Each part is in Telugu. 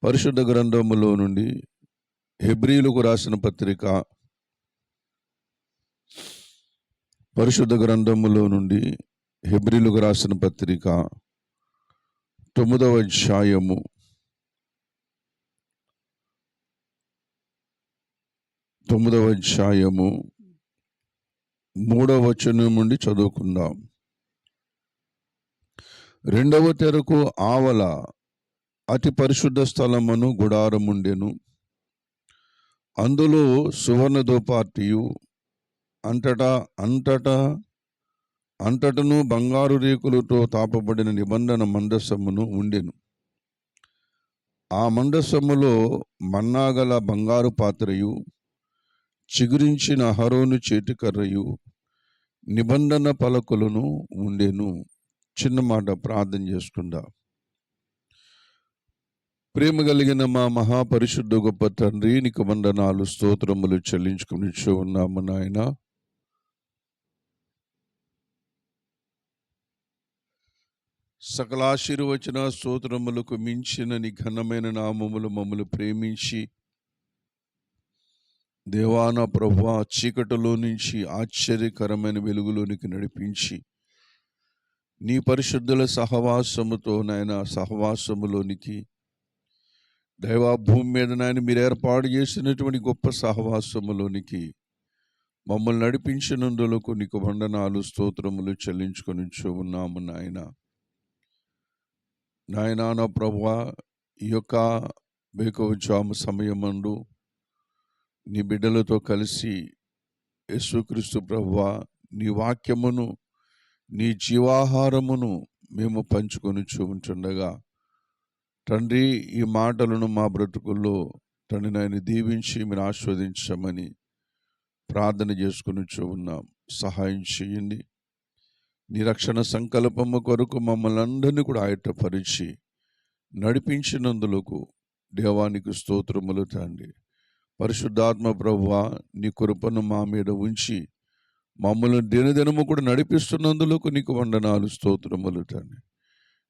పరిశుద్ధ గ్రంథములో నుండి హెబ్రీలకు రాసిన పత్రిక పరిశుద్ధ గ్రంథములో నుండి హెబ్రీలకు రాసిన పత్రిక 9వ అధ్యాయము 3వ వచనం నుండి చదువుకుందాం. రెండవ తెరకు ఆవల అతి పరిశుద్ధ స్థలమును గుడారముండెను. అందులో సువర్ణ దోపార్తియు అంతటను బంగారు రేకులతో తాపబడిన నిబంధన మందసమును ఉండెను. ఆ మందసములో మన్నాగల బంగారు పాత్రయు చిగురించిన అహరోను చేతికర్రయు నిబంధన పలకలను ఉండెను. చిన్న మాట ప్రార్థన చేసుకుందాం. ప్రేమ కలిగిన మా మహాపరిశుద్ధ గొప్ప తండ్రి, నీకు వందనాలు స్తోత్రములు చెల్లించుకుని ఉన్నాము నాయన. సకల ఆశీర్వచన స్తోత్రములకు మించిన నీ ఘనమైన నామములు మమ్మల్ని ప్రేమించి దేవాన ప్రభువా చీకటిలో నుంచి ఆశ్చర్యకరమైన వెలుగులోనికి నడిపించి నీ పరిశుద్ధుల సహవాసముతో నాయన సహవాసములోనికి దైవ భూమి మీద నాయన మీరు ఏర్పాటు చేసినటువంటి గొప్ప సహవాసములోనికి మమ్మల్ని నడిపించినందులకు నీకు వందనాలు స్తోత్రములు చెల్లించుకొని ఉన్నాము నాయన. నాయనా నా ప్రభువా, ఈ యొక్క వేకువజాము సమయమందు నీ బిడ్డలతో కలిసి యేసుక్రీస్తు ప్రభువా నీ వాక్యమును నీ జీవాహారమును మేము పంచుకొని ఉంటుండగా తండ్రి, ఈ మాటలను మా బ్రతుకుల్లో తండ్రి నాయన దీవించి మీరు ఆస్వాదించమని ప్రార్థన చేసుకుని ఉన్నాం. సహాయం చేయండి. నీ రక్షణ సంకల్పము కొరకు మమ్మల్ని అందరినీ కూడా ఆయత్తపరిచి నడిపించినందులకు దేవానికి స్తోత్రములు తండ్రి. పరిశుద్ధాత్మ ప్రభువా నీ కృపను మా మీద ఉంచి మమ్మల్ని దినదినము కూడా నడిపిస్తున్నందులకు నీకు వందనాలు స్తోత్రములు తండ్రి.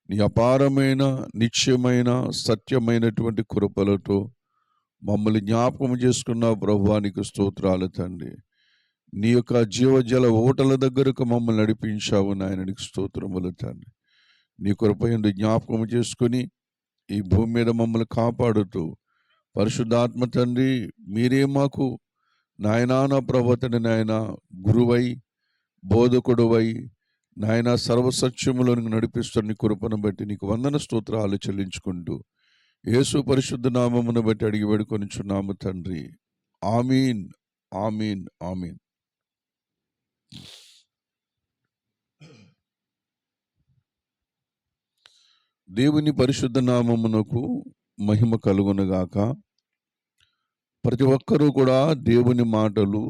నీ అపారమైన నిత్యమైన సత్యమైనటువంటి కృపలతో మమ్మల్ని జ్ఞాపకం చేసుకున్న ప్రభువా నీకు స్తోత్రాలు తండ్రి. నీ యొక్క జీవజల ఓటల దగ్గరకు మమ్మల్ని నడిపించావు నాయన, నీకు స్తోత్రములు తండ్రి. నీ కృపయందు జ్ఞాపకం చేసుకుని ఈ భూమి మీద మమ్మల్ని కాపాడుతూ పరిశుద్ధాత్మ తండ్రి మీరే మాకు నాయనా నా ప్రభువని నాయన గురువై బోధకుడువై నాయన సర్వసత్యములను నడిపిస్తున్న నీ కృపను బట్టి నీకు వందన స్తోత్రాలు చెల్లించుకుంటూ యేసు పరిశుద్ధ నామమును బట్టి అడిగి వేడుకొనిచున్నాము తండ్రి. ఆమీన్, ఆమీన్, ఆమీన్. దేవుని పరిశుద్ధ నామమునకు మహిమ కలుగునుగాక. ప్రతి ఒక్కరూ కూడా దేవుని మాటలు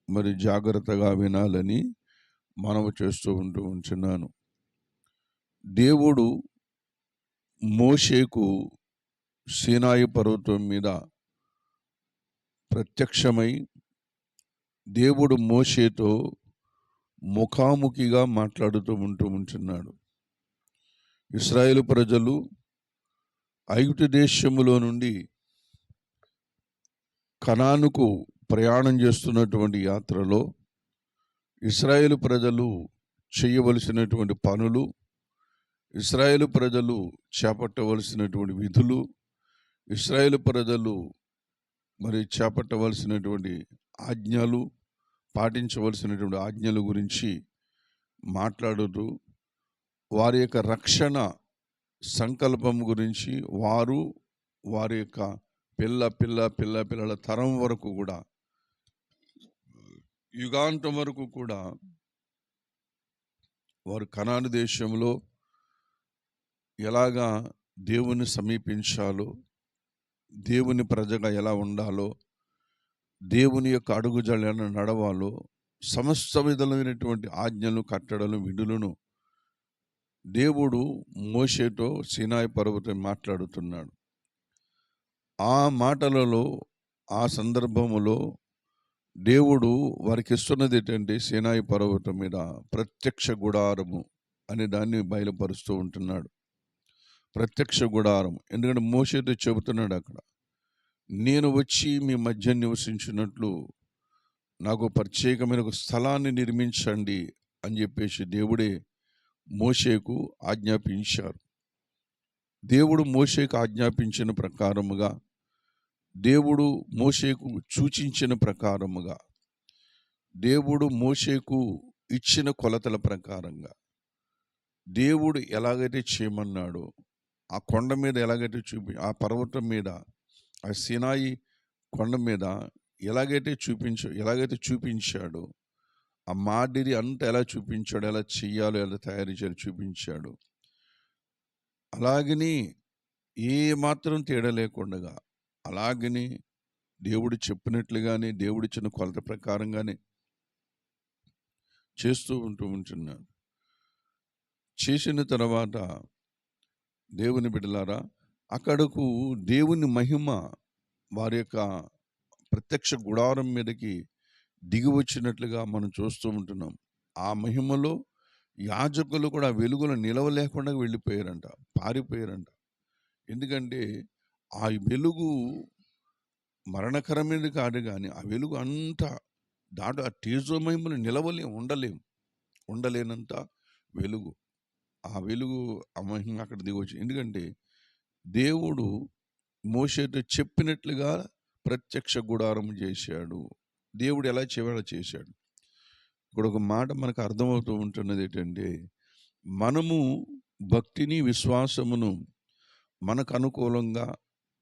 మరి జాగ్రత్తగా వినాలని మనవి చేస్తూ ఉంటున్నాను. దేవుడు మోషేకు సీనాయి పర్వతం మీద ప్రత్యక్షమై దేవుడు మోషేతో ముఖాముఖిగా మాట్లాడుతూ ఉంటున్నాడు. ఇశ్రాయేలు ప్రజలు ఐగుప్తు దేశములో నుండి కనానుకు ప్రయాణం చేస్తున్నటువంటి యాత్రలో ఇశ్రాయేలు ప్రజలు చేయవలసినటువంటి పనులు, ఇశ్రాయేలు ప్రజలు చేపట్టవలసినటువంటి విధులు, ఇశ్రాయేలు ప్రజలు మరి చేపట్టవలసినటువంటి ఆజ్ఞలు, పాటించవలసినటువంటి ఆజ్ఞల గురించి మాట్లాడుతూ వారి యొక్క రక్షణ సంకల్పం గురించి వారి యొక్క పిల్లల తరం వరకు కూడా యుగాంతం వరకు కూడా వారు కనాను దేశంలో ఎలాగా దేవుని సమీపించాలో, దేవుని ప్రజగా ఎలా ఉండాలో, దేవుని యొక్క అడుగుజాడలను ఎలా నడవాలో సమస్త విధమైనటువంటి ఆజ్ఞలు, కట్టడలు, విధులను దేవుడు మోషేతో సీనాయి పర్వతం మాట్లాడుతున్నాడు. ఆ మాటలలో ఆ సందర్భములో దేవుడు వారికి ఇస్తున్నది ఏంటంటే సీనాయి పర్వతం మీద ప్రత్యక్ష గుడారము అనే దాన్ని బయలుపరుస్తూ ఉంటున్నాడు. ప్రత్యక్ష గుడారం. ఎందుకంటే మోషేతో చెబుతున్నాడు అక్కడ, నేను వచ్చి మీ మధ్య నివసించినట్లు నాకు ప్రత్యేకమైన ఒక స్థలాన్ని నిర్మించండి అని చెప్పేసి దేవుడే మోషేకు ఆజ్ఞాపించారు. దేవుడు మోషేకు ఆజ్ఞాపించిన ప్రకారముగా, దేవుడు మోషేకు సూచించిన ప్రకారముగా, దేవుడు మోషేకు ఇచ్చిన కొలతల ప్రకారంగా దేవుడు ఎలాగైతే చేయమన్నాడో, ఆ కొండ మీద ఎలాగైతే ఆ పర్వతం మీద, ఆ సినాయి కొండ మీద ఎలాగైతే చూపించాడో, ఆ మాదిరి అంతా ఎలా చూపించాడు, ఎలా చెయ్యాలో, ఎలా తయారు చేయాలో చూపించాడు. అలాగని ఏ మాత్రం తేడా లేకుండా అలాగని దేవుడు చెప్పినట్లుగానే, దేవుడిచ్చిన కొలత ప్రకారంగానే చేస్తూ ఉంటున్నాడు. చేసిన తర్వాత దేవుని బిడ్డలారా, అక్కడకు దేవుని మహిమ వారి యొక్క ప్రత్యక్ష గుడారం మీదకి దిగి వచ్చినట్లుగా మనం చూస్తూ ఉంటున్నాం. ఆ మహిమలో యాజకులు కూడా వెలుగులో నిలవలేకుండా వెళ్ళిపోయారంట, పారిపోయారంట. ఎందుకంటే ఆ వెలుగు మరణకరమైనది కాదు, కానీ ఆ వెలుగు అంతా ఆ తేజోమహిమను ఉండలేనంత వెలుగు. ఆ వెలుగు, ఆ మహిమ అక్కడ దిగొచ్చు. ఎందుకంటే దేవుడు మోషేతో చెప్పినట్లుగా ప్రత్యక్ష గుడారం చేశాడు. దేవుడు ఎలా చేశాడు. ఇక్కడ ఒక మాట మనకు అర్థమవుతూ ఉంటున్నది ఏంటంటే, మనము భక్తిని, విశ్వాసమును మనకు అనుకూలంగా,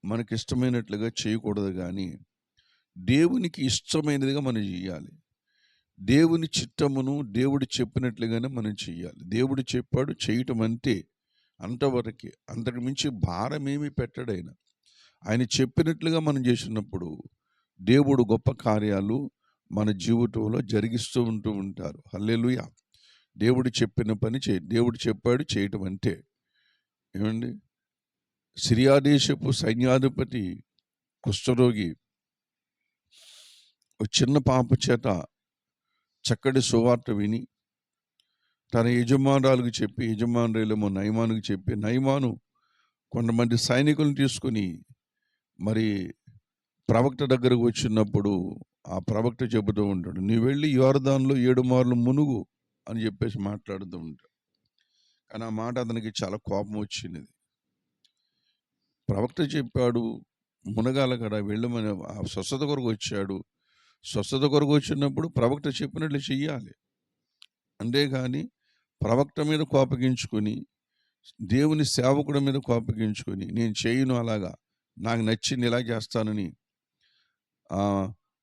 మనకి ఇష్టమైనట్లుగా చేయకూడదు, కానీ దేవునికి ఇష్టమైనదిగా మనం చేయాలి. దేవుని చిత్తమును దేవుడు చెప్పినట్లుగానే మనం చెయ్యాలి. దేవుడు చెప్పాడు, చేయటం అంతే, అంతవరకే. అంతకు మించి భారమేమి పెట్టడు ఆయన. ఆయన చెప్పినట్లుగా మనం చేసినప్పుడు దేవుడు గొప్ప కార్యాలు మన జీవితంలో జరిగిస్తూ ఉంటారు. హల్లెలూయా. దేవుడు చెప్పిన పని దేవుడు చెప్పాడు, చేయటం అంతే. ఏమండి, సిరియా దేశపు సైన్యాధిపతి కుష్ఠరోగి ఒక చిన్న పాప చేత చక్కటి సువార్త విని తన యజమానురాలకు చెప్పి, యజమానురేమో నయమానుకు చెప్పి, నయమాను కొంతమంది సైనికులను తీసుకుని మరి ప్రవక్త దగ్గరకు వచ్చినప్పుడు ఆ ప్రవక్త చెబుతూ ఉంటాడు, నీవు వెళ్ళి యోర్దాన్లో 7 మార్లు మునుగు అని చెప్పేసి మాట్లాడుతూ ఉంటాడు. కానీ ఆ మాట అతనికి చాలా కోపం వచ్చినది. ప్రవక్త చెప్పాడు, మునగాల కదా, వెళ్ళమని. ఆ స్వస్థత కొరకు వచ్చాడు. స్వస్థత కొరకు వచ్చినప్పుడు ప్రవక్త చెప్పినట్లు చెయ్యాలి. అంతేగాని ప్రవక్త మీద కోపగించుకొని, దేవుని సేవకుడి మీద కోపగించుకొని, నేను చేయను అలాగా, నాకు నచ్చింది ఇలా చేస్తానని,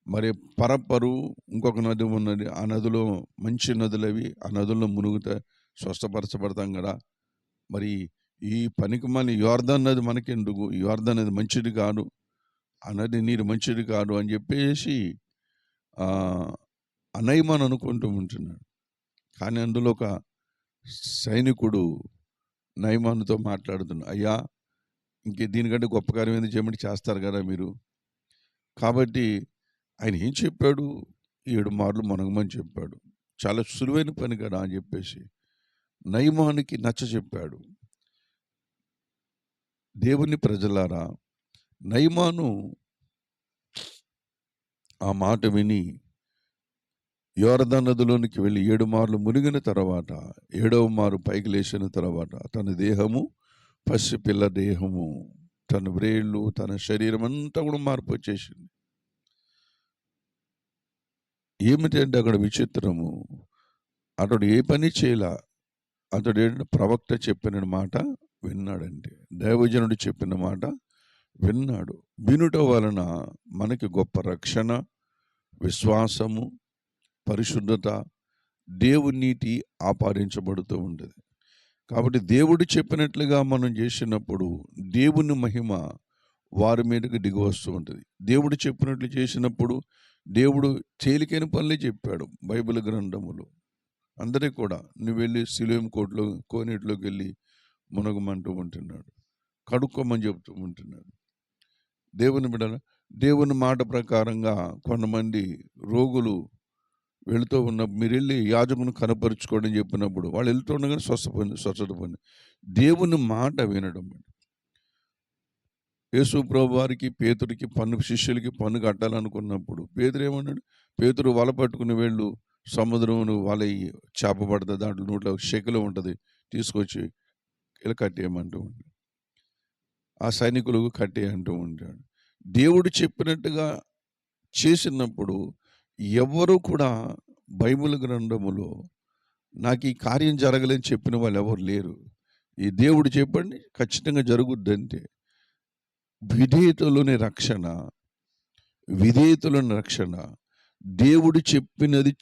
మరి పరప్పరు ఇంకొక నది ఉన్నది, ఆ నదిలో మంచి నదులు అవి, ఆ నదుల్లో మునుగుతా స్వస్థపరచబడతాం కదా, మరి ఈ పనికి మళ్ళీ యోర్దాన్ నది మనకెందుకు, యోర్దాన్ నది మంచిది కాదు, ఆ నది నీరు మంచిది కాదు అని చెప్పేసి నయమాన్ అనుకుంటూ ఉంటున్నాడు. కానీ అందులో ఒక సైనికుడు నయమానుతో మాట్లాడుతున్నాడు, అయ్యా, దీనికంటే గొప్ప కార్యం ఎందుకు చేయమంటే చేస్తారు కదా మీరు. కాబట్టి ఆయన ఏం చెప్పాడు, 7 మార్లు మునగమని చెప్పాడు, చాలా సులువైన పని కదా అని చెప్పేసి నయమానుకి నచ్చ చెప్పాడు. దేవుని ప్రజలారా, నయమాను ఆ మాట విని యోర్దాను నదిలోనికి వెళ్ళి 7 మార్లు మునిగిన తర్వాత, 7వ మారు పైకి లేచిన తర్వాత తన దేహము పసిపిల్ల దేహము, తన వ్రేళ్ళు, తన శరీరం అంతా కూడా మార్పు వచ్చేసింది. ఏమిటంటే అక్కడ విచిత్రము, అతడు ఏ పని చేయలా, అతడు ప్రవక్త చెప్పిన మాట విన్నాడంటే, దైవజనుడు చెప్పిన మాట విన్నాడు. వినుట వలన మనకి గొప్ప రక్షణ, విశ్వాసము, పరిశుద్ధత, దేవుని నీతి ఆపాదించబడుతూ ఉంటుంది. కాబట్టి దేవుడు చెప్పినట్లుగా మనం చేసినప్పుడు దేవుని మహిమ వారి మీదకి దిగి వస్తూ ఉంటుంది. దేవుడు చెప్పినట్లు చేసినప్పుడు దేవుడు తేలికైన పనులే చెప్పాడు బైబిల్ గ్రంథములు. అందరికీ కూడా నువ్వు వెళ్ళి సిలోం కోనేటిలోకి వెళ్ళి మునగమంటూ ఉంటున్నాడు, కడుక్కోమని చెబుతూ ఉంటున్నాడు. దేవుని బిడ్డల, దేవుని మాట ప్రకారంగా కొంతమంది రోగులు వెళుతూ ఉన్నప్పుడు మీరు వెళ్ళి యాజకుని కనపరుచుకోండి అని చెప్పినప్పుడు వాళ్ళు వెళ్తూ ఉండగానే స్వస్థత పొంది దేవుని మాట వినడం. యేసు ప్రభు వారికి పేతురికి శిష్యులకి పన్ను కట్టాలనుకున్నప్పుడు పేతురు ఏమన్నాడు? పేతురు వల పట్టుకుని వెళ్ళు, సముద్రమును వల చేప పడుతుంది, దాంట్లో నోట్లో శకులు ఉంటుంది, తీసుకొచ్చి ఇలా కట్టేయమంటూ ఉంటాడు. ఆ సైనికులు కట్టే అంటూ ఉంటాడు. దేవుడు చెప్పినట్టుగా చేసినప్పుడు ఎవరు కూడా బైబిల్ గ్రంథములో నాకు ఈ కార్యం జరగలేని చెప్పిన వాళ్ళు ఎవరు లేరు. ఈ దేవుడు చెప్పండి ఖచ్చితంగా జరుగుద్దంటే విధేయతలోని రక్షణ, విధేయతలోని రక్షణ, దేవుడు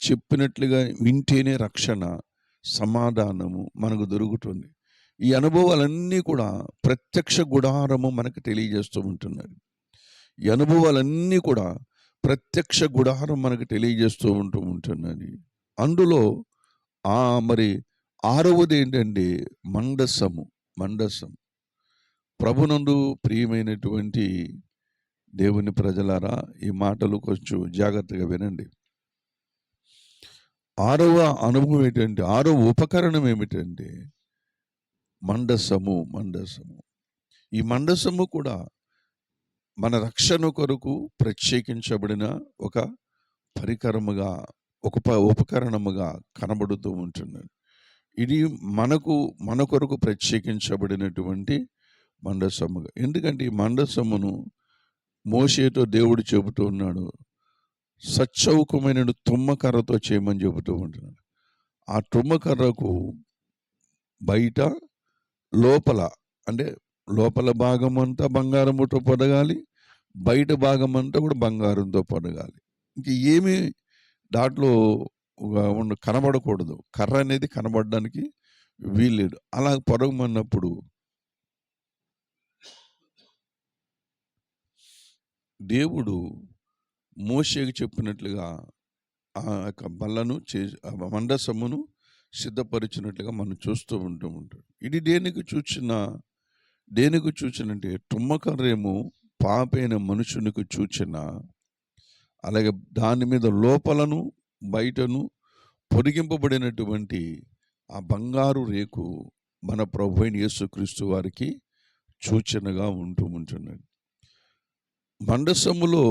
చెప్పినట్లుగా వింటేనే రక్షణ, సమాధానము మనకు దొరుకుతుంది. ఈ అనుభవాలన్నీ కూడా ప్రత్యక్ష గుడారము మనకు తెలియజేస్తూ ఉంటున్నారు. ఈ అనుభవాలన్నీ కూడా ప్రత్యక్ష గుడారం మనకు తెలియజేస్తూ ఉంటున్నది. అందులో మరి 6వది ఏంటంటే మండసము. ప్రభునందు ప్రియమైనటువంటి దేవుని ప్రజలారా, ఈ మాటలు కొంచెం జాగ్రత్తగా వినండి. 6వ అనుభవం ఏంటంటే, 6వ ఉపకరణం ఏమిటంటే మండసము. ఈ మండసము కూడా మన రక్షణ కొరకు ప్రత్యేకించబడిన ఒక పరికరముగా, ఒక ఉపకరణముగా కనబడుతూ ఉంటున్నది. ఇది మన కొరకు ప్రత్యేకించబడినటువంటి మండసముగా. ఎందుకంటే ఈ మండసమును మోషేతో దేవుడు చెబుతూ ఉన్నాడు, సచ్చౌకమైన తుమ్మకర్రతో చేయమని చెబుతూ ఉంటున్నాడు. ఆ తుమ్మకర్రకు బయట లోపల, అంటే లోపల భాగం అంతా బంగారముతో పొదగాలి, బయట భాగం అంతా కూడా బంగారంతో పొదగాలి. ఇంక ఏమీ దాంట్లో కనబడకూడదు, కర్ర అనేది కనబడడానికి వీల్లేదు. అలా పొదగమన్నప్పుడు దేవుడు మోషేకి చెప్పినట్లుగా ఆ యొక్క బల్లను మండసమును సిద్ధపరిచినట్లుగా మనం చూస్తూ ఉంటాం. ఇది దేనికి చూచినంటే తుమ్మకర్రేమో పాపైన మనుషునికి చూచిన, అలాగే దాని మీద లోపలను బయటను పొడిగింపబడినటువంటి ఆ బంగారు రేకు మన ప్రభువైన యేసుక్రీస్తు వారికి సూచనగా ఉంటున్నది. మండసములో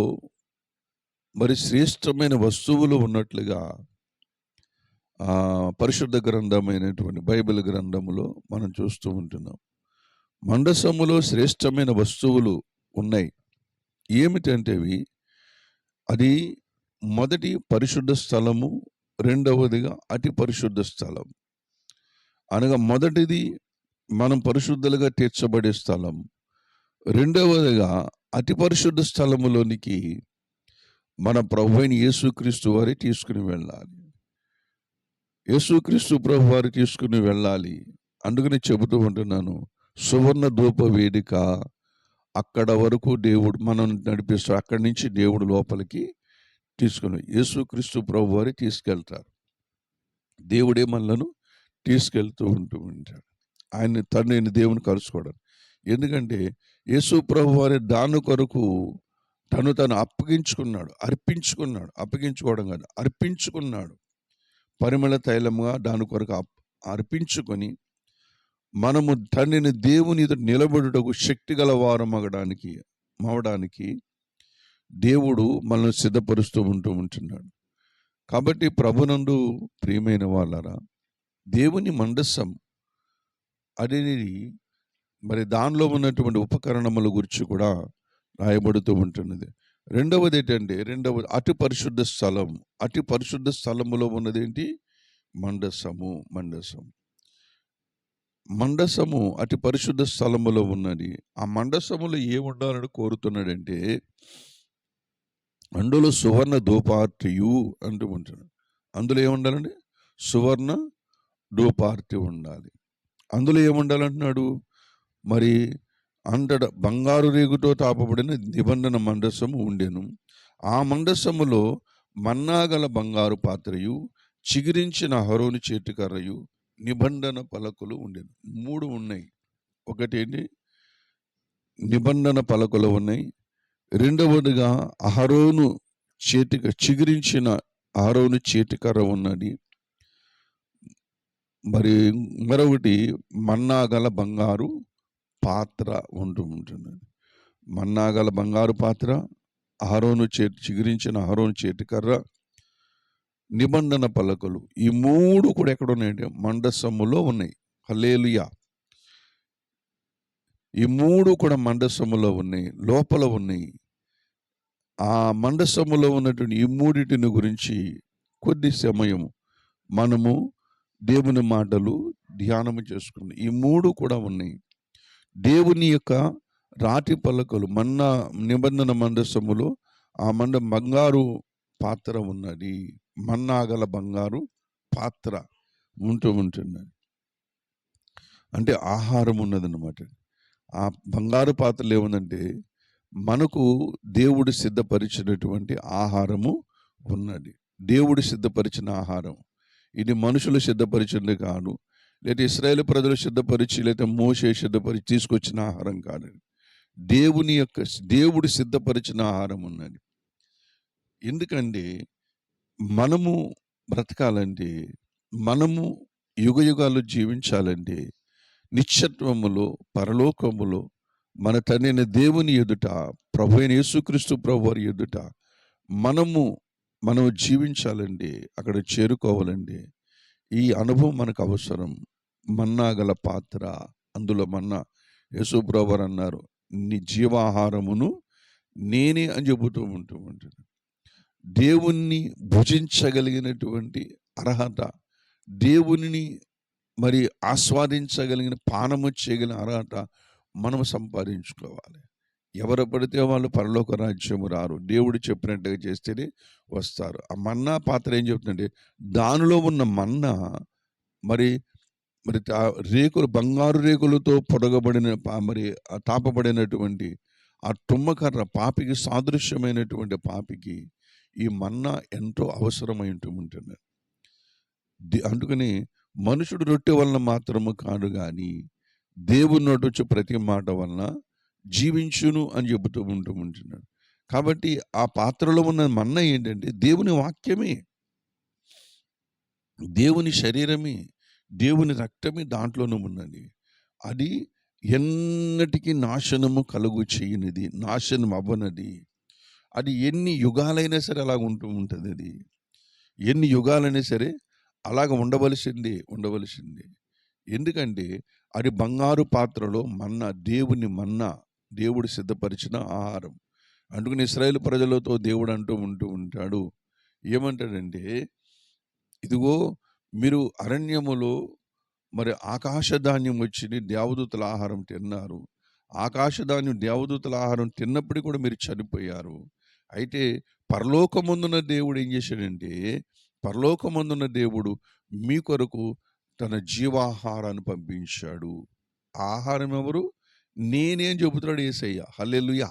మరి శ్రేష్టమైన వస్తువులు ఉన్నట్లుగా పరిశుద్ధ గ్రంథమైనటువంటి బైబిల్ గ్రంథములో మనం చూస్తూ ఉంటున్నాం. మండసములో శ్రేష్టమైన వస్తువులు ఉన్నాయి. ఏమిటంటే అది మొదటి పరిశుద్ధ స్థలము, రెండవదిగా అతి పరిశుద్ధ స్థలం. అనగా మొదటిది మనం పరిశుద్ధులుగా తీర్చబడే స్థలం, రెండవదిగా అతి పరిశుద్ధ స్థలములోనికి మన ప్రభువైన యేసుక్రీస్తు వారి తీసుకుని వెళ్ళాలి. యేసుక్రీస్తు ప్రభు వారు తీసుకుని వెళ్ళాలి. అందుకని చెబుతూ ఉంటున్నాను, సువర్ణ ధూప వేదిక అక్కడ వరకు దేవుడు మనం నడిపిస్తాడు. అక్కడి నుంచి దేవుడు లోపలికి తీసుకుని యేసుక్రీస్తు ప్రభు వారి తీసుకెళ్తారు. దేవుడే మనలను తీసుకెళ్తూ ఉంటాడు. ఆయన తండ్రిని దేవుని కలుసుకోవడం. ఎందుకంటే యేసు ప్రభు వారి దాని కొరకు తను అర్పించుకున్నాడు. పరిమళ తైలముగా దాని కొరకు అర్పించుకొని మనము తండ్రిని దేవుని ఎదుట నిలబడుటకు శక్తి గల వారం అవడానికి దేవుడు మనల్ని సిద్ధపరుస్తూ ఉంటున్నాడు. కాబట్టి ప్రభునందు ప్రియమైన వాళ్ళరా, దేవుని మండసం అనేది మరి దానిలో ఉన్నటువంటి ఉపకరణముల గురించి కూడా రాయబడుతూ ఉంటున్నది. రెండవది ఏంటంటే అతి పరిశుద్ధ స్థలములో ఉన్నది ఏంటి? మండసము అతి పరిశుద్ధ స్థలములో ఉన్నది. ఆ మండసములో ఏముండాలని కోరుతున్నాడంటే, అందులో సువర్ణ ధూపార్తియు అంటూ ఉంటున్నాడు. అందులో ఏముండాలండి? సువర్ణ ధూపార్తి ఉండాలి. అందులో ఏముండాలంటున్నాడు? మరి అంతట బంగారు రేగుతో తాపబడిన నిబంధన మండసము ఉండెను. ఆ మండసములో మన్నాగల బంగారు పాత్రయు, చిగిరించిన అహరోను చేతికర్రయు, నిబంధన పలకలు ఉండెను. 3 ఉన్నాయి. ఒకటి నిబంధన పలకలు ఉన్నాయి. రెండవదిగా అహరోను చిగిరించిన అహరోను చేతికర్ర ఉన్నది. మరి మరొకటి మన్నా గల బంగారు పాత్ర ఉంటుంది. మన్నా గల బంగారు పాత్ర, చిగురించిన అహరోను చేతికర్ర, నిబంధన పలకలు. ఈ 3 కూడా ఎక్కడ ఉన్నాయంటే మందసములో ఉన్నాయి. హల్లెలూయా! ఈ 3 కూడా మందసములో ఉన్నాయి, లోపల ఉన్నాయి. ఆ మందసములో ఉన్నటువంటి ఈ మూడిటిని గురించి కొద్ది సమయం మనము దేవుని మాటలు ధ్యానము చేసుకుందాం. ఈ 3 కూడా ఉన్నాయి. దేవుని యొక్క రాతి పలకలు, మన్నా నిబంధన మందసములో ఆ బంగారు పాత్ర ఉన్నది. మన్నా గల బంగారు పాత్ర ఉంటుంది. అంటే ఆహారం ఉన్నదన్నమాట. ఆ బంగారు పాత్రలో ఏముందంటే మనకు దేవుడు సిద్ధపరిచినటువంటి ఆహారము ఉన్నది. దేవుడు సిద్ధపరిచిన ఆహారం. ఇది మనుషులు సిద్ధపరిచింది కాదు, లేదా ఇశ్రాయేలు ప్రజలు సిద్ధపరిచి, లేదా మోషే సిద్ధపరిచి తీసుకొచ్చిన ఆహారం కాదు. దేవుడు సిద్ధపరిచిన ఆహారం ఉన్నది. ఎందుకంటే మనము బ్రతకాలంటే, మనము యుగయుగాలు జీవించాలంటే, నిత్యత్వములో పరలోకములో మన తండ్రి దేవుని ఎదుట, ప్రభు అయిన యేసుక్రీస్తు ప్రభువారి ఎదుట మనం జీవించాలండి. అక్కడ చేరుకోవాలండి. ఈ అనుభవం మనకు అవసరం. మన్నా గల పాత్ర, అందులో మన్నా, యేసు ప్రభువారు అన్నారు, నీ జీవాహారమును నేనే అని చెబుతూ ఉంటుంది. దేవుణ్ణి భుజించగలిగినటువంటి అర్హత, దేవునిని మరి ఆస్వాదించగలిగిన, పానము చేయగలిగిన అర్హత మనం సంపాదించుకోవాలి. ఎవరు పడితే వాళ్ళు పరలోక రాజ్యము రారు. దేవుడు చెప్పినట్టుగా చేస్తేనే వస్తారు. ఆ మన్నా పాత్ర ఏం చెప్తుందంటే, దానిలో ఉన్న మన్నా మరి మరి రేకులు, బంగారు రేకులతో పొడగబడిన మరి తాపబడినటువంటి ఆ తుమ్మకర్ర, పాపికి సాదృశ్యమైనటువంటి పాపికి ఈ మన్నా ఎంతో అవసరమై ఉంటుంది. అందుకని మనుషుడు రొట్టె వలన మాత్రము కాదు కానీ దేవుని నోటి వచ్చే ప్రతి మాట వలన జీవించును అని చెబుతూ ఉంటున్నాడు. కాబట్టి ఆ పాత్రలో ఉన్న మన్నా ఏంటంటే దేవుని వాక్యమే, దేవుని శరీరమే, దేవుని రక్తమే దాంట్లోనూ ఉన్నది. అది ఎన్నటికీ నాశనము కలుగు చేయనిది, నాశనం అవ్వనది. అది ఎన్ని యుగాలైనా సరే అలాగ ఉంటుంది. అది ఎన్ని యుగాలైనా సరే అలాగ ఉండవలసింది. ఎందుకంటే అది బంగారు పాత్రలో మన్నా, దేవుడు సిద్ధపరిచిన ఆహారం. అందుకని ఇశ్రాయేలు ప్రజలతో దేవుడు ఉంటూ ఉంటాడు, ఏమంటాడంటే, ఇదిగో మీరు అరణ్యములో మరి ఆకాశధాన్యం వచ్చింది, దేవదూతల ఆహారం తిన్నారు. ఆకాశధాన్యం, దేవదూతల ఆహారం తిన్నప్పుడు కూడా మీరు చనిపోయారు. అయితే పరలోకమందున్న దేవుడు ఏం చేశాడంటే, పరలోకమందున్న దేవుడు మీ కొరకు తన జీవాహారాన్ని పంపించాడు. ఆహారం ఎవరు? నేనే అని చెబుతున్నాడు యేసయ్య. హల్లెలూయా!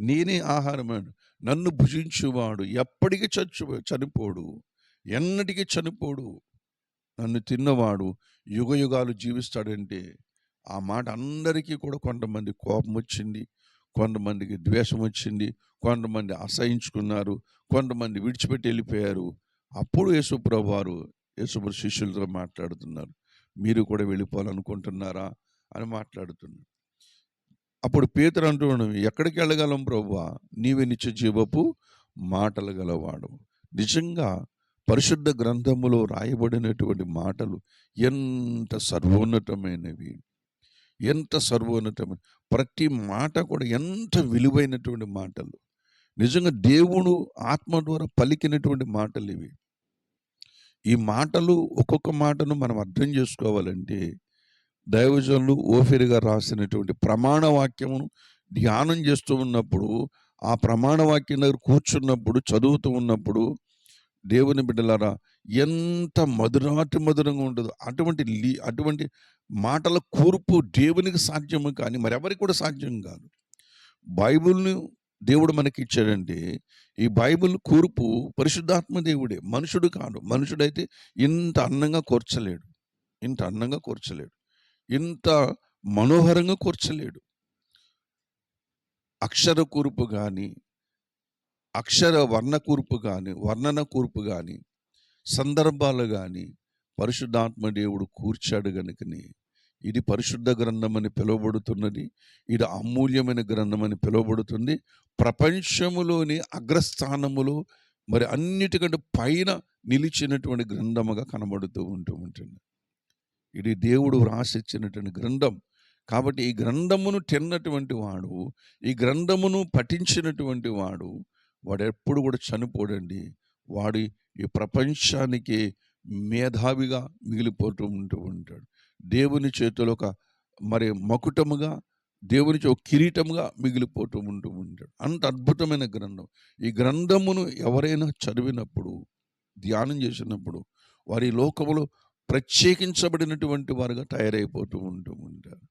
నేనే ఆహారం. నన్ను భుజించువాడు ఎప్పటికీ చనిపోడు, ఎన్నటికీ చనిపోడు. నన్ను తిన్నవాడు యుగయుగాలు జీవిస్తాడంటే, ఆ మాట అందరికీ కూడా కొంతమంది కోపం వచ్చింది, కొంతమందికి ద్వేషం వచ్చింది, కొంతమంది అసహించుకున్నారు, కొంతమంది విడిచిపెట్టి వెళ్ళిపోయారు. అప్పుడు యేసుప్రభు వారు శిష్యులతో మాట్లాడుతున్నారు, మీరు కూడా వెళ్ళిపోవాలనుకుంటున్నారా అని మాట్లాడుతున్నారు. అప్పుడు పేతురు అంటున్నాడు, ఎక్కడికి వెళ్ళగలం ప్రభువా, నీవే నిత్య జీవపు మాటలు గలవాడు. నిజంగా పరిశుద్ధ గ్రంథములో రాయబడినటువంటి మాటలు ఎంత సర్వోన్నతమైనవి, ఎంత సర్వోన్నతమైన, ప్రతి మాట కూడా ఎంత విలువైనటువంటి మాటలు. నిజంగా దేవుడు ఆత్మ ద్వారా పలికినటువంటి మాటలు ఇవి. ఈ మాటలు, ఒక్కొక్క మాటను మనం అర్థం చేసుకోవాలంటే దైవజనులు ఓఫిరుగా రాసినటువంటి ప్రమాణ వాక్యమును ధ్యానం చేస్తూ ఉన్నప్పుడు, ఆ ప్రమాణ వాక్యం దగ్గర కూర్చున్నప్పుడు, చదువుతూ ఉన్నప్పుడు, దేవుని బిడ్డలారా, ఎంత మధురంగా ఉంటుందో. అటువంటి మాటల కూర్పు దేవునికి సాధ్యము, కానీ మరెవరికి కూడా సాధ్యం కాదు. బైబిల్ని దేవుడు మనకి ఇచ్చాడంటే, ఈ బైబిల్ కూర్పు పరిశుద్ధాత్మ దేవుడే, మనుషుడు కాదు. మనుషుడైతే ఇంత అందంగా కూర్చలేడు, ఇంత మనోహరంగా కూర్చలేడు. అక్షర కూర్పు కానీ, అక్షర వర్ణ కూర్పు కానీ, వర్ణన కూర్పు కానీ, సందర్భాలు కానీ పరిశుద్ధాత్మ దేవుడు కూర్చాడు గనుకని ఇది పరిశుద్ధ గ్రంథం అని పిలువబడుతున్నది. ఇది అమూల్యమైన గ్రంథం అని పిలువబడుతుంది. ప్రపంచములోని అగ్రస్థానములో మరి అన్నిటికంటే పైన నిలిచినటువంటి గ్రంథముగా కనబడుతూ ఉంటుంది. ఇది దేవుడు వ్రాసిచ్చినటువంటి గ్రంథం. కాబట్టి ఈ గ్రంథమును తిన్నటువంటి వాడు, ఈ గ్రంథమును పఠించినటువంటి వాడు, వాడెప్పుడు కూడా చనిపోడండి. వాడు ఈ ప్రపంచానికి మేధావిగా మిగిలిపోతూ ఉంటాడు. దేవుని చేతిలో ఒక మరి మకుటముగా, దేవుని ఒక కిరీటముగా మిగిలిపోతూ ఉంటాడు. అంత అద్భుతమైన గ్రంథం. ఈ గ్రంథమును ఎవరైనా చదివినప్పుడు, ధ్యానం చేసినప్పుడు వారి లోకములో ప్రత్యేకించబడినటువంటి వారుగా తయారైపోతూ ఉంటారు.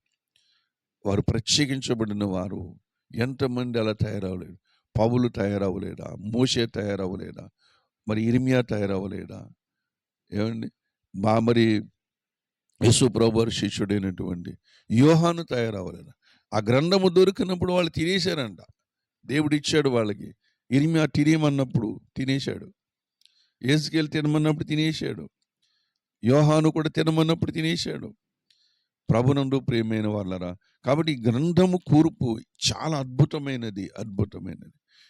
వారు ప్రత్యేకించబడిన వారు. ఎంతమంది అలా తయారవ్వలేదు? పౌలు తయారవ్వలేదా? మోషే తయారవ్వలేదా? మరి ఇర్మియా తయారవ్వలేదా? ఏమండి? మరి యేసు ప్రభువారి శిష్యుడైనటువంటి యోహాను తయారవ్వలేదా? ఆ గ్రంథము దొరికినప్పుడు వాళ్ళు తినేశారంట. దేవుడు ఇచ్చాడు వాళ్ళకి. ఇర్మియా తినేయమన్నప్పుడు తినేశాడు. యేసుకేలు తినమన్నప్పుడు తినేశాడు. యోహాను కూడా తినమన్నప్పుడు తినేశాడు. ప్రభునందు ప్రియమైన వాళ్ళరా, కాబట్టి ఈ గ్రంథము కూర్పు చాలా అద్భుతమైనది.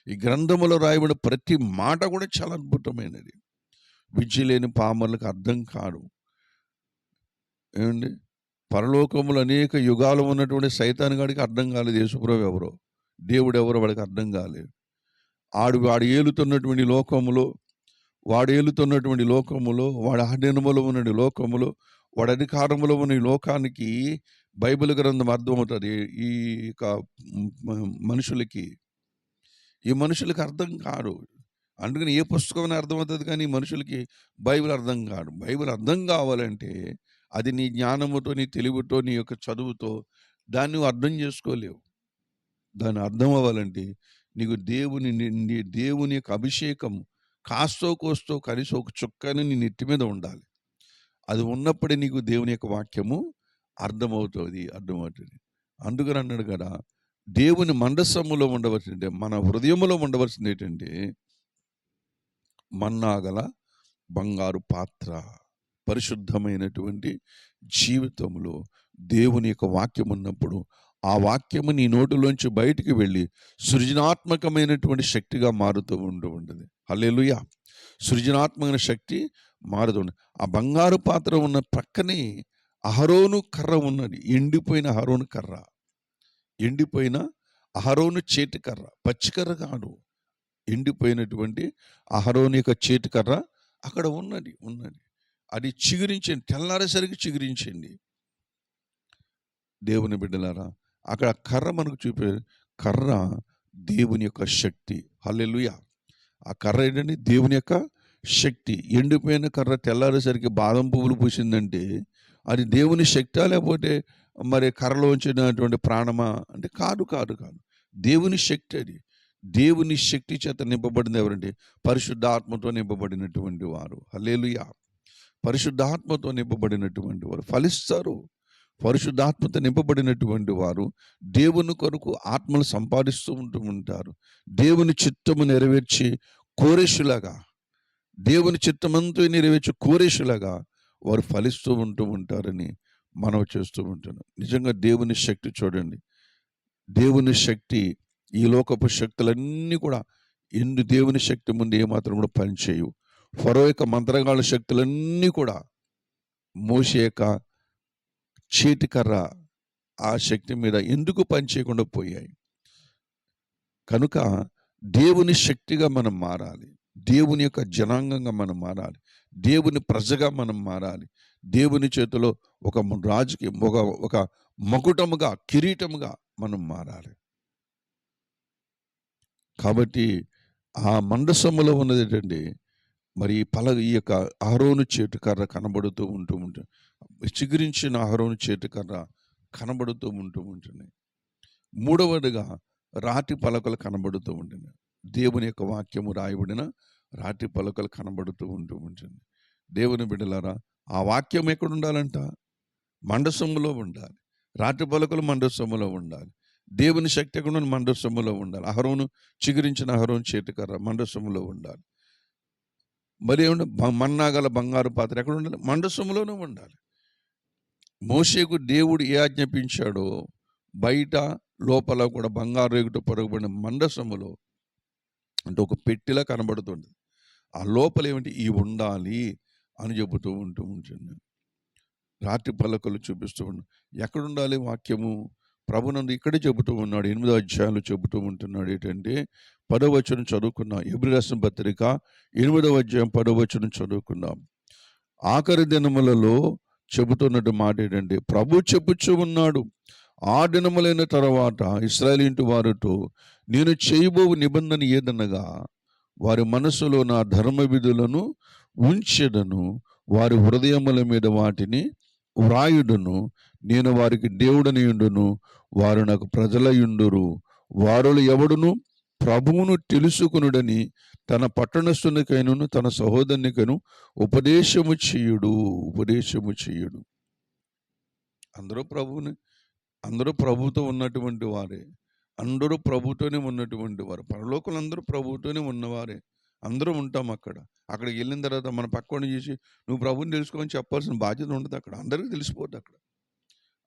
ఈ గ్రంథములో రాయబడిన ప్రతి మాట కూడా చాలా అద్భుతమైనది. విద్య లేని పామరులకు అర్థం కాదు. ఏమండి? పరలోకములు అనేక యుగాలు ఉన్నటువంటి సైతాన్ గాడికి అర్థం కాలేదు యేసుప్రభు ఎవరో, దేవుడు ఎవరో వాడికి అర్థం కాలేదు. వాడు ఏలుతున్నటువంటి లోకములో, వాడి ఆధీనములో ఉన్న లోకములో, వాడి అధికారంలో ఉన్న ఈ లోకానికి బైబిల్ గ్రంథం అర్థమవుతుంది. ఈ మనుషులకి అర్థం కాదు. అందుకని ఏ పుస్తకం అర్థమవుతుంది, కానీ మనుషులకి బైబిల్ అర్థం కాదు. బైబిల్ అర్థం కావాలంటే అది నీ జ్ఞానముతో, నీ తెలివితో, నీ యొక్క చదువుతో దాన్ని నువ్వు అర్థం చేసుకోలేవు. దాన్ని అర్థం అవ్వాలంటే నీకు దేవుని యొక్క అభిషేకం కాస్తో కోస్తో కనీసం ఒక చుక్కని నీ నెత్తి మీద ఉండాలి. అది ఉన్నప్పుడే నీకు దేవుని యొక్క వాక్యము అర్థమవుతుంది. అందుకని అన్నాడు కదా, దేవుని మందసములో ఉండవలసిందే, మన హృదయములో ఉండవలసింది ఏంటంటే మన్నాగల బంగారు పాత్ర. పరిశుద్ధమైనటువంటి జీవితంలో దేవుని యొక్క వాక్యం ఉన్నప్పుడు ఆ వాక్యము నీ నోటిలోంచి బయటికి వెళ్ళి సృజనాత్మకమైనటువంటి శక్తిగా మారుతూ ఉంటుంది. హల్లెలూయా! సృజనాత్మకమైన శక్తి మారుతుంది. ఆ బంగారు పాత్ర ఉన్న ప్రక్కనే అహరోను కర్ర ఉన్నది. ఎండిపోయిన అహరోను చేతి కర్ర, పచ్చికర్ర కాదు, ఎండిపోయినటువంటి అహరోను యొక్క చేతి కర్ర అక్కడ ఉన్నది. అది చిగురించండి, తెల్లారేసరికి చిగురించండి. దేవుని బిడ్డలారా, అక్కడ కర్ర మనకు చూపే కర్ర దేవుని యొక్క శక్తి. హల్లెలూయా! ఆ కర్ర ఏంటంటే దేవుని యొక్క శక్తి. ఎండిపోయిన కర్ర తెల్లారేసరికి బాదం పువ్వులు పూసిందంటే అది దేవుని శక్తి, లేకపోతే మరి కర్రలో వచ్చినటువంటి ప్రాణమా అంటే కాదు. దేవుని శక్తి అది. దేవుని శక్తి చేత నింపబడింది ఎవరంటే పరిశుద్ధాత్మతో నింపబడినటువంటి వారు. హల్లెలూయా! పరిశుద్ధాత్మతో నింపబడినటువంటి వారు ఫలిస్తారు. పరిశుద్ధాత్మతో నింపబడినటువంటి వారు దేవుని కొరకు ఆత్మలు సంపాదిస్తూ ఉంటారు. దేవుని చిత్తము నెరవేర్చి కోరేషులాగా, దేవుని చిత్తమంతా నెరవేర్చి కోరేషులాగా వారు ఫలిస్తూ ఉంటారని మనవి చేస్తూ ఉంటున్నాం. నిజంగా దేవుని శక్తి చూడండి. దేవుని శక్తి, ఈ లోకపు శక్తులన్నీ కూడా దేవుని శక్తి ముందు ఏమాత్రం కూడా పనిచేయవు. ఫరో యొక్క మంత్రగాళ్ళ శక్తులన్నీ కూడా మోషే యొక్క చేతికర్ర ఆ శక్తి మీద ఎందుకు పనిచేయకుండా పోయాయి? కనుక దేవుని శక్తిగా మనం మారాలి. దేవుని యొక్క జనాంగంగా మనం మారాలి. దేవుని ప్రజగా మనం మారాలి. దేవుని చేతిలో ఒక రాజుకి ఒక మకుటముగా, కిరీటముగా మనం మారాలి. కాబట్టి ఆ మందసములో ఉన్నది ఏంటంటే మరి ఈ యొక్క అహరోను చేతికర్ర కనబడుతూ ఉంటుంది. చిగురించిన అహరోను చేతికర్ర కనబడుతూ ఉంటుంది. మూడవదిగా రాతి పలకలు కనబడుతూ ఉంటుంది. దేవుని యొక్క వాక్యము రాయబడిన రాతి పలకలు కనబడుతూ ఉంటుంది. దేవుని బిడ్డలారా, ఆ వాక్యం ఎక్కడ ఉండాలంట? మందసములో ఉండాలి. రాతి పలకలు మందసములో ఉండాలి. దేవుని శక్తి ఎక్కడ ఉండాలి? మందసములో ఉండాలి. అహరోను చిగురించిన అహరోను చేతికర్ర మందసములో ఉండాలి. మరి ఏమన్నా మన్నా గల బంగారు పాత్ర ఎక్కడ ఉండాలి? మందసములోనే ఉండాలి. మోషేకు దేవుడు ఏ ఆజ్ఞాపించాడో బయట లోపల కూడా బంగారు రేగుతో పొరగబడిన మందసములో అంటే ఒక పెట్టిలా కనబడుతుంది. ఆ లోపల ఏమిటి? ఇవి ఉండాలి అని చెబుతూ ఉంటుంది. రాతి పలకలు చూపిస్తూ ఉన్నాడు. ఎక్కడుండాలి వాక్యము? ప్రభునందు ఇక్కడే చెబుతూ ఉన్నాడు. 8వ అధ్యాయంలో చెబుతూ ఉంటున్నాడు. ఏంటంటే 10వ వచనం చదువుకున్నాం. హెబ్రీ రాసిన పత్రిక 8వ అధ్యాయం 10వ వచనం చదువుకున్నాం. ఆఖరి దినములలో చెబుతున్నట్టు మాట ఏంటంటే, ప్రభు చెప్పుచూ ఉన్నాడు, ఆ దినములైన తర్వాత ఇశ్రాయేలు వారితో నేను చేయబో నిబంధన ఏదనగా, వారి మనసులో నా ధర్మ విధులను ఉంచెదను, వారి హృదయముల మీద వాటిని వ్రాయుడును, నేను వారికి దేవుడని యుండును, వారు నాకు ప్రజలయుండురు. వారిలో ఎవడును ప్రభువును తెలుసుకొనుడని తన పట్టణస్థునికైనను తన సహోదరునికైను ఉపదేశము చేయుడు. అందరూ ప్రభుతో ఉన్నటువంటి వారే. అందరూ ప్రభుతోనే ఉన్నటువంటి వారు. పరలోకంలో అందరూ ప్రభుతోనే ఉన్నవారే. అందరూ ఉంటాం అక్కడ. అక్కడికి వెళ్ళిన తర్వాత మన పక్కన చూసి నువ్వు ప్రభుని తెలుసుకోమని చెప్పాల్సిన బాధ్యత ఉండదు అక్కడ. అందరికీ తెలిసిపోద్ది అక్కడ.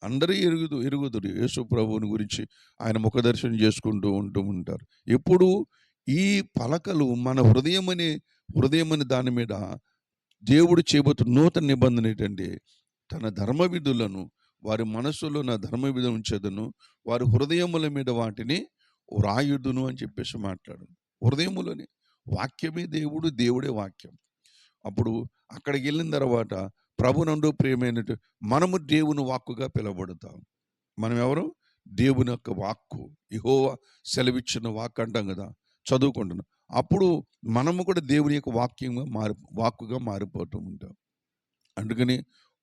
అందరూ ఎరుగుదురు యేసు ప్రభువుని గురించి ఆయన ముఖదర్శనం చేసుకుంటూ ఉంటారు. ఎప్పుడు ఈ పలకలు మన హృదయమని దాని మీద దేవుడు చేయబోతున్న నూతన నిబంధన ఏంటంటే, తన ధర్మ విధులను వారి మనస్సులో నా ధర్మ విధులను ఉంచెదను, వారి హృదయముల మీద వాటిని వ్రాయుదును అని చెప్పేసి మాట్లాడు. హృదయములోని వాక్యమే దేవుడు, దేవుడే వాక్యం. అప్పుడు అక్కడికి వెళ్ళిన తర్వాత ప్రభునందు ప్రియమైనట్టు మనము దేవుని వాక్కుగా పిలువబడతాం. మనం ఎవరు? దేవుని యొక్క వాక్కు, యెహోవా సెలవిచ్చిన వాక్కు అంటాం కదా, చదువుకుంటున్నాం. అప్పుడు మనము కూడా దేవుని యొక్క వాక్కుగా మారిపోతూ ఉంటాం. అందుకని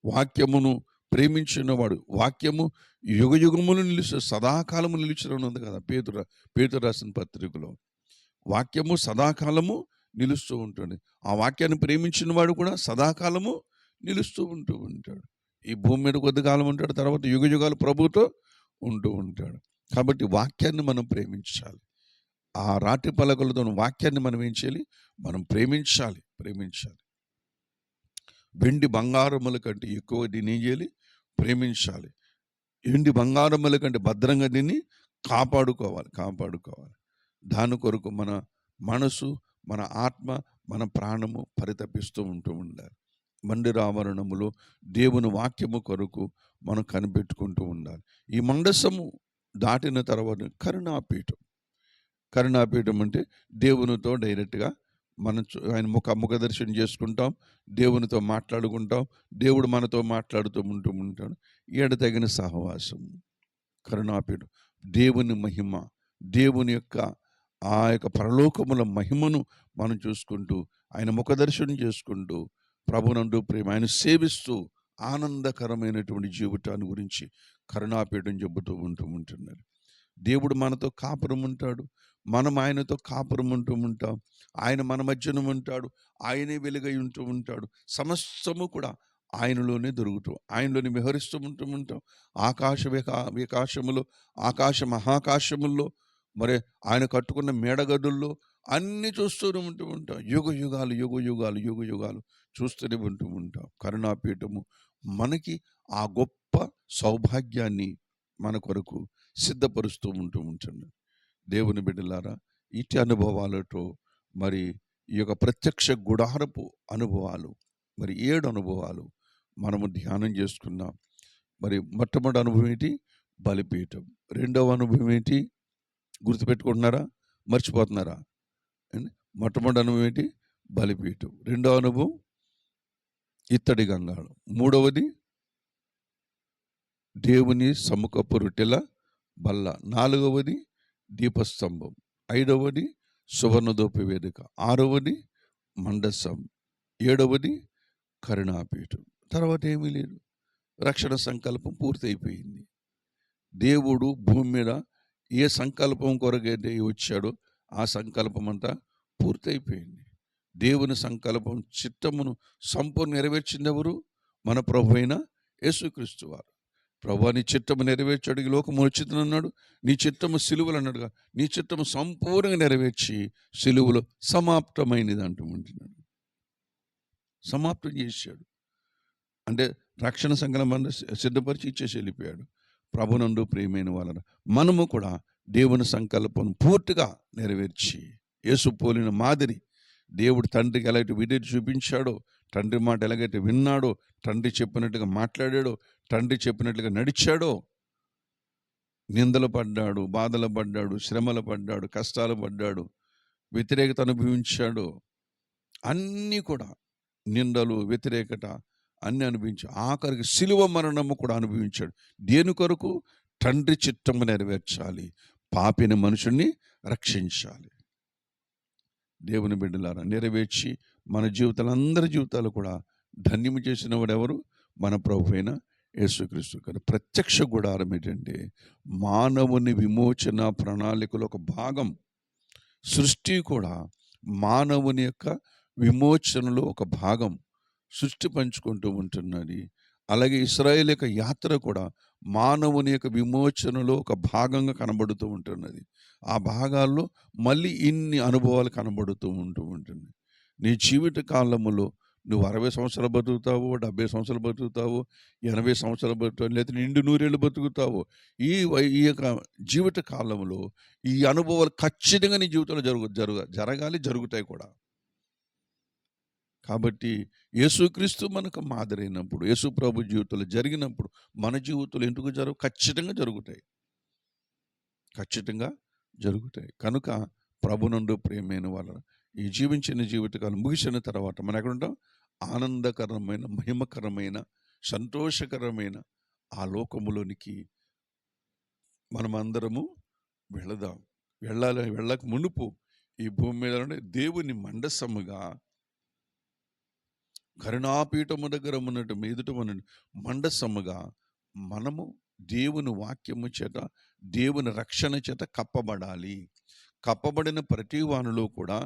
వాక్యమును ప్రేమించినవాడు, వాక్యము యుగయుగములు సదాకాలము నిలిచిన ఉంది కదా పేతురు రాసిన పత్రికలో. వాక్యము సదాకాలము నిలుస్తూ ఉంటుంది. ఆ వాక్యాన్ని ప్రేమించిన వాడు కూడా సదాకాలము నిలుస్తూ ఉంటాడు. ఈ భూమి మీద కొద్ది కాలం ఉంటాడు, తర్వాత యుగయుగాలు ప్రభుతో ఉంటూ ఉంటాడు. కాబట్టి వాక్యాన్ని మనం ప్రేమించాలి. ఆ రాతి పలకలతో వాక్యాన్ని మనం ఏం చేయాలి? మనం ప్రేమించాలి. వెండి బంగారముల కంటే ఎక్కువ దీన్ని ఏం చేయాలి? ప్రేమించాలి. వెండి బంగారముల కంటే భద్రంగా దీన్ని కాపాడుకోవాలి. దాని కొరకు మన మనసు, మన ఆత్మ, మన ప్రాణము పరితపిస్తూ ఉండాలి. మందిర ఆవరణములో దేవుని వాక్యము కొరకు మనం కనిపెట్టుకుంటూ ఉండాలి. ఈ మందసము దాటిన తర్వాత కరుణాపీఠం అంటే దేవునితో డైరెక్ట్గా మనం ఆయన ముఖదర్శనం చేసుకుంటాం, దేవునితో మాట్లాడుకుంటాం, దేవుడు మనతో మాట్లాడుతూ ఉంటాడు. ఎడతగిన సహవాసం, కరుణాపీఠం, దేవుని మహిమ, దేవుని యొక్క ఆ యొక్క పరలోకముల మహిమను మనం చూసుకుంటూ, ఆయన ముఖదర్శనం చేసుకుంటూ, ప్రభునందు ప్రేమ ఆయన సేవిస్తూ ఆనందకరమైనటువంటి జీవితాన్ని గురించి కరుణాపీఠం చెబుతూ ఉంటున్నారు. దేవుడు మనతో కాపురం ఉంటాడు, మనం ఆయనతో కాపురం ఉంటాం. ఆయన మన మధ్యన ఉంటాడు, ఆయనే వెలుగై ఉంటాడు. సమస్తము కూడా ఆయనలోనే దొరుకుతాం, ఆయనలోనే విహరిస్తూ ఉంటాం. ఆకాశ మహాకాశముల్లో మరి ఆయన కట్టుకున్న మేడగదుల్లో అన్ని చూస్తూనే ఉంటాం. యుగ యుగాలు చూస్తూనే ఉంటాం. కరుణాపీఠము మనకి ఆ గొప్ప సౌభాగ్యాన్ని మన కొరకు సిద్ధపరుస్తూ ఉంటుంది. దేవుని బిడ్డలారా, ఇటు అనుభవాలతో మరి ఈ యొక్క ప్రత్యక్ష గుడారపు అనుభవాలు, మరి 7 అనుభవాలు మనము ధ్యానం చేసుకున్నాం. మరి మొట్టమొదటి అనుభవం ఏంటి? బలిపీఠం. రెండవ అనుభవం ఏంటి? గుర్తుపెట్టుకుంటున్నారా? మర్చిపోతున్నారా? మొట్టమొదటి అనుభవం ఏంటి? బలిపీఠం. రెండవ అనుభవం ఇత్తడి గంగాళం. మూడవది దేవుని సముఖపు రొట్టెల బల్ల. నాలుగవది దీపస్తంభం. ఐదవది సువర్ణదోపి వేదిక. ఆరవది మండసం. ఏడవది కరుణాపీఠం. తర్వాత ఏమీ లేదు. రక్షణ సంకల్పం పూర్తయిపోయింది. దేవుడు భూమి మీద ఏ సంకల్పం కొరకైతే వచ్చాడో ఆ సంకల్పం అంతా పూర్తయిపోయింది. దేవుని సంకల్పం చిత్తమును సంపూర్ణ నెరవేర్చింది ఎవరు? మన ప్రభు అయిన యేసుక్రీస్తు వారు. ప్రభువా నీ చిత్తము నెరవేర్చాడు, ఈ లోకము వచ్చిందన్నాడు, నీ చిత్తము సిలువలు అన్నాడుగా, నీ చిత్తము సంపూర్ణంగా నెరవేర్చి సిలువలో సమాప్తమైనది అంటూ ఉంటున్నాడు. సమాప్తం చేశాడు అంటే రక్షణ సంకల్పాన్ని సిద్ధపరిచి ఇచ్చేసి వెళ్ళిపోయాడు. ప్రభునందు ప్రియమైన వాళ్ళ మనము కూడా దేవుని సంకల్పం పూర్తిగా నెరవేర్చి యేసు పోలిన మాదిరి దేవుడు తండ్రికి ఎలాగైతే విధేయత చూపించాడో, తండ్రి మాట ఎలాగైతే విన్నాడో, తండ్రి చెప్పినట్టుగా మాట్లాడాడో, తండ్రి చెప్పినట్లుగా నడిచాడో, నిందలు పడ్డాడు, బాధలు పడ్డాడు, శ్రమలు పడ్డాడు, కష్టాలు పడ్డాడు, వ్యతిరేకత అనుభవించాడు, అన్నీ కూడా నిందలు వ్యతిరేకత అన్నీ అనుభవించి ఆఖరికి శిలువ మరణము కూడా అనుభవించాడు. దేని కొరకు? తండ్రి చిత్తము నెరవేర్చాలి, పాపిని మనుషుణ్ణి రక్షించాలి. దేవుని బిడ్డలారా నెరవేర్చి మన జీవితాలు, అందరి జీవితాలు కూడా ధన్యము చేసిన వాడు ఎవరు? మన ప్రభు అయిన యేసుక్రీస్తు. కానీ ప్రత్యక్ష గుడారం ఏంటంటే మానవుని విమోచన ప్రణాళికలో ఒక భాగం. సృష్టి కూడా మానవుని యొక్క విమోచనలో ఒక భాగం. సృష్టి పంచుకుంటూ ఉంటున్నది. అలాగే ఇశ్రాయేలు యొక్క యాత్ర కూడా మానవుని యొక్క విమోచనలో ఒక భాగంగా కనబడుతూ ఉంటున్నది. ఆ భాగాల్లో మళ్ళీ ఇన్ని అనుభవాలు కనబడుతూ ఉంటుంది. నీ జీవిత కాలములో నువ్వు 60 సంవత్సరాలు బతుకుతావు, 70 సంవత్సరాలు బతుకుతావు, 80 సంవత్సరాలు బతుకుతావు, లేదా నిండు 100 ఏళ్ళు బతుకుతావు. ఈ యొక్క జీవిత కాలంలో ఈ అనుభవాలు ఖచ్చితంగా నీ జీవితంలో జరగాలి, జరుగుతాయి కూడా. కాబట్టి యేసుక్రీస్తు మనకు మాదిరైనప్పుడు, యేసు ప్రభు జీవితంలో జరిగినప్పుడు మన జీవితంలో ఎందుకు ఖచ్చితంగా జరుగుతాయి, ఖచ్చితంగా జరుగుతాయి. కనుక ప్రభునందు ప్రియమైన వాళ్ళ ఈ జీవించిన జీవితకాలం ముగిసిన తర్వాత మనం ఎక్కడ ఉంటాం? ఆనందకరమైన, మహిమకరమైన, సంతోషకరమైన ఆ లోకములోనికి మనమందరము వెళదాం. వెళ్ళక మునుపు ఈ భూమి మీద దేవుని మండసముగా, కరుణాపీఠము దగ్గర ఉన్నట్టు ఎదుట మండసముగా మనము దేవుని వాక్యము చేత, దేవుని రక్షణ చేత కప్పబడాలి. కప్పబడిన ప్రతి వానిలో కూడా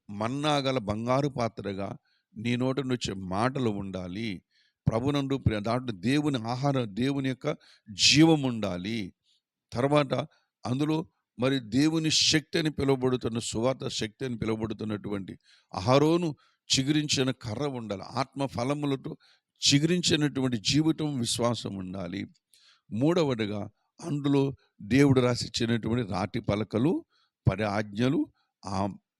మన్నాగల బంగారు పాత్రగా నీ నోట నుంచి మాటలు ఉండాలి. ప్రభునందు దాంట్లో దేవుని ఆహారం, దేవుని యొక్క జీవం ఉండాలి. తర్వాత అందులో మరి దేవుని శక్తి అని పిలువబడుతున్న, సువార్త శక్తి అని పిలువబడుతున్నటువంటి అహరోను చిగురించిన కర్ర ఉండాలి. ఆత్మ ఫలములతో చిగురించినటువంటి జీవితం, విశ్వాసం ఉండాలి. మూడవదిగా అందులో దేవుడు రాసిచ్చినటువంటి రాతి పలకలు, 10 ఆజ్ఞలు ఆ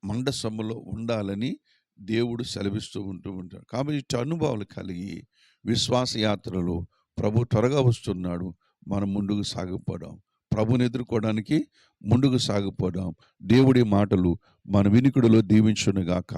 మండసములో ఉండాలని దేవుడు సెలవిస్తూ ఉంటాడు. కాబట్టి ఇటు అనుభవాలు కలిగి విశ్వాస యాత్రలో ప్రభు త్వరగా వస్తున్నాడు. మనం ముందుకు సాగిపోదాం, ప్రభుని ఎదుర్కోవడానికి ముందుకు సాగిపోదాం. దేవుడి మాటలు మన వినికిడిలో దీవించునుగాక.